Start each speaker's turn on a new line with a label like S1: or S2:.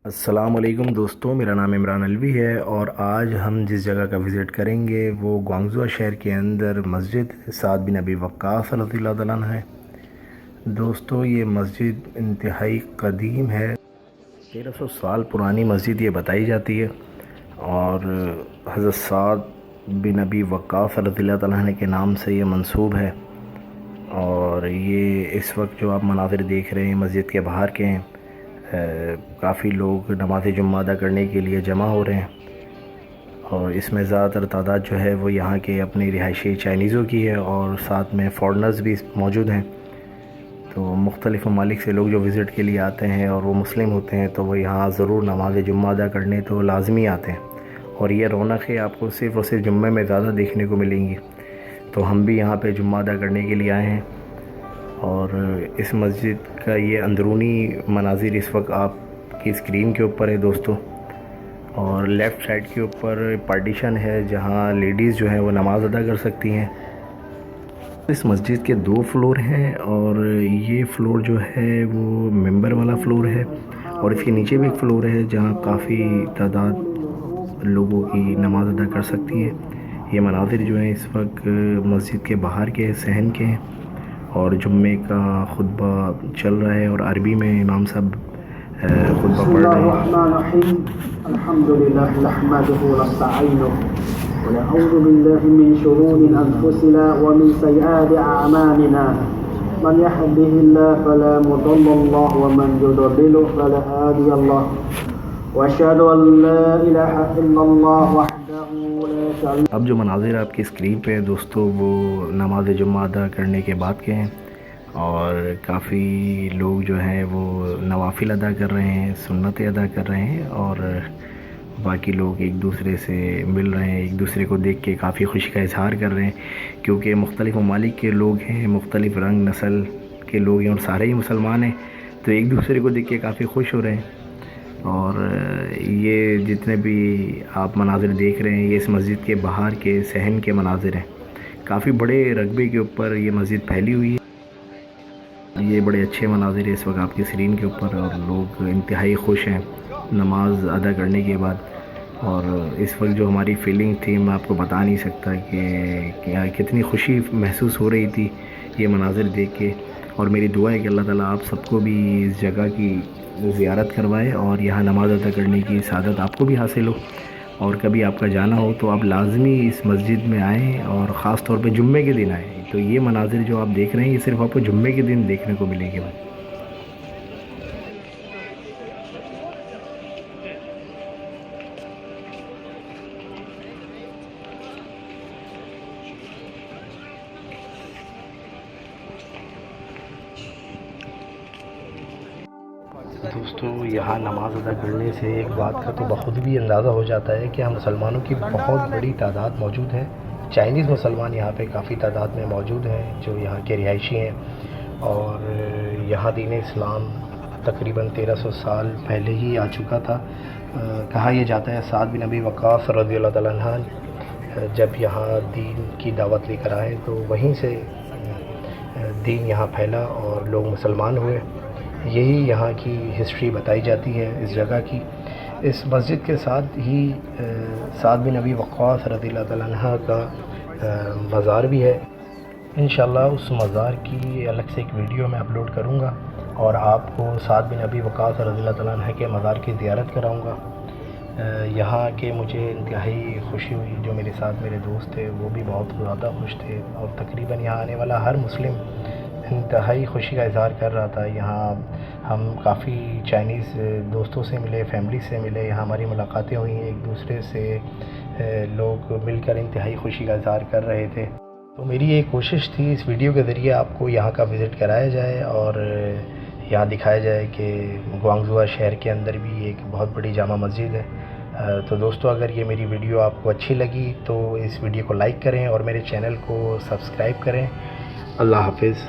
S1: السلام علیکم دوستوں، میرا نام عمران الوی ہے اور آج ہم جس جگہ کا وزٹ کریں گے وہ گوانگژو شہر کے اندر مسجد سعد بن ابی وقاص رضی اللہ تعالیٰ عنہ ہے۔ دوستو یہ مسجد انتہائی قدیم ہے، 1300 سال پرانی مسجد یہ بتائی جاتی ہے اور حضرت سعد بن ابی وقاص رضی اللہ تعالیٰ عنہ کے نام سے یہ منسوب ہے۔ اور یہ اس وقت جو آپ مناظر دیکھ رہے ہیں مسجد کے باہر کے ہیں، کافی لوگ نماز جمعہ ادا کرنے کے لیے جمع ہو رہے ہیں اور اس میں زیادہ تر تعداد جو ہے وہ یہاں کے اپنی رہائشی چائنیزوں کی ہے اور ساتھ میں فارنرز بھی موجود ہیں۔ تو مختلف ممالک سے لوگ جو وزٹ کے لیے آتے ہیں اور وہ مسلم ہوتے ہیں تو وہ یہاں ضرور نماز جمعہ ادا کرنے تو لازمی آتے ہیں، اور یہ رونقیں آپ کو صرف اور صرف جمعے میں زیادہ دیکھنے کو ملیں گی۔ تو ہم بھی یہاں پہ جمعہ ادا کرنے کے لیے آئے ہیں اور اس مسجد کا یہ اندرونی مناظر اس وقت آپ کی اسکرین کے اوپر ہے دوستو، اور لیفٹ سائڈ کے اوپر پارٹیشن ہے جہاں لیڈیز جو ہیں وہ نماز ادا کر سکتی ہیں۔ اس مسجد کے 2 فلور ہیں اور یہ فلور جو ہے وہ ممبر والا فلور ہے، اور اس کے نیچے بھی ایک فلور ہے جہاں کافی تعداد لوگوں کی نماز ادا کر سکتی ہیں۔ یہ مناظر جو ہیں اس وقت مسجد کے باہر کے صحن کے ہیں اور جمعے کا خطبہ چل رہا ہے اور عربی میں امام صاحب خطبہ پڑھ رہے ہیں۔
S2: الرحمن الرحیم الحمد للہ نحمده ونستعینه ونعوذ باللہ من شرور انفسنا ومن سیئات اعمالنا من يهده الله فلا مضل له ومن يضلل فلا هادي له واشهد ان لا اله الا الله وحده لا شريك له۔
S1: اب جو مناظر آپ کی اسکرین پہ ہیں دوستو وہ نماز جمعہ ادا کرنے کے بعد کے ہیں، اور کافی لوگ جو ہیں وہ نوافل ادا کر رہے ہیں، سنتیں ادا کر رہے ہیں، اور باقی لوگ ایک دوسرے سے مل رہے ہیں، ایک دوسرے کو دیکھ کے کافی خوشی کا اظہار کر رہے ہیں، کیونکہ مختلف ممالک کے لوگ ہیں، مختلف رنگ نسل کے لوگ ہیں اور سارے ہی مسلمان ہیں، تو ایک دوسرے کو دیکھ کے کافی خوش ہو رہے ہیں۔ اور یہ جتنے بھی آپ مناظر دیکھ رہے ہیں یہ اس مسجد کے باہر کے صحن کے مناظر ہیں، کافی بڑے رقبے کے اوپر یہ مسجد پھیلی ہوئی ہے۔ یہ بڑے اچھے مناظر ہیں اس وقت آپ کی اسکرین کے اوپر، اور لوگ انتہائی خوش ہیں نماز ادا کرنے کے بعد۔ اور اس وقت جو ہماری فیلنگ تھی میں آپ کو بتا نہیں سکتا کہ کتنی خوشی محسوس ہو رہی تھی یہ مناظر دیکھ کے، اور میری دعا ہے کہ اللہ تعالیٰ آپ سب کو بھی اس جگہ کی زیارت کروائے اور یہاں نماز ادا کرنے کی سعادت آپ کو بھی حاصل ہو، اور کبھی آپ کا جانا ہو تو آپ لازمی اس مسجد میں آئیں، اور خاص طور پہ جمعے کے دن آئیں۔ تو یہ مناظر جو آپ دیکھ رہے ہیں یہ صرف آپ کو جمعے کے دن دیکھنے کو ملیں گے۔ دوستو یہاں نماز ادا کرنے سے ایک بات کا تو بخود بھی اندازہ ہو جاتا ہے کہ ہم مسلمانوں کی بہت بڑی تعداد موجود ہے۔ چائنیز مسلمان یہاں پہ کافی تعداد میں موجود ہیں جو یہاں کے رہائشی ہیں، اور یہاں دین اسلام تقریباً 1300 سال پہلے ہی آ چکا تھا۔ کہا یہ جاتا ہے سعد بن ابی وقاص رضی اللہ تعالیٰ عنہ جب یہاں دین کی دعوت لے کر آئے تو وہیں سے دین یہاں پھیلا اور لوگ مسلمان ہوئے۔ یہی یہاں کی ہسٹری بتائی جاتی ہے اس جگہ کی۔ اس مسجد کے ساتھ ہی سعد بن ابی وقاص رضی اللہ تعالیٰ عنہ کا مزار بھی ہے۔ انشاءاللہ اس مزار کی الگ سے ایک ویڈیو میں اپلوڈ کروں گا اور آپ کو سعد بن ابی وقاص رضی اللہ تعالیٰ عنہ کے مزار کی زیارت کراؤں گا۔ یہاں کے مجھے انتہائی خوشی ہوئی، جو میرے ساتھ میرے دوست تھے وہ بھی بہت زیادہ خوش تھے، اور تقریباً یہاں آنے والا ہر مسلم انتہائی خوشی کا اظہار کر رہا تھا۔ یہاں ہم کافی چائنیز دوستوں سے ملے، فیملی سے ملے، یہاں ہماری ملاقاتیں ہوئیں، ایک دوسرے سے لوگ مل کر انتہائی خوشی کا اظہار کر رہے تھے۔ تو میری یہ کوشش تھی اس ویڈیو کے ذریعے آپ کو یہاں کا وزٹ کرایا جائے اور یہاں دکھایا جائے کہ گوانگژو شہر کے اندر بھی ایک بہت بڑی جامع مسجد ہے۔ تو دوستو اگر یہ میری ویڈیو آپ کو اچھی لگی تو اس ویڈیو کو لائک کریں اور میرے چینل کو سبسکرائب کریں۔ اللہ حافظ۔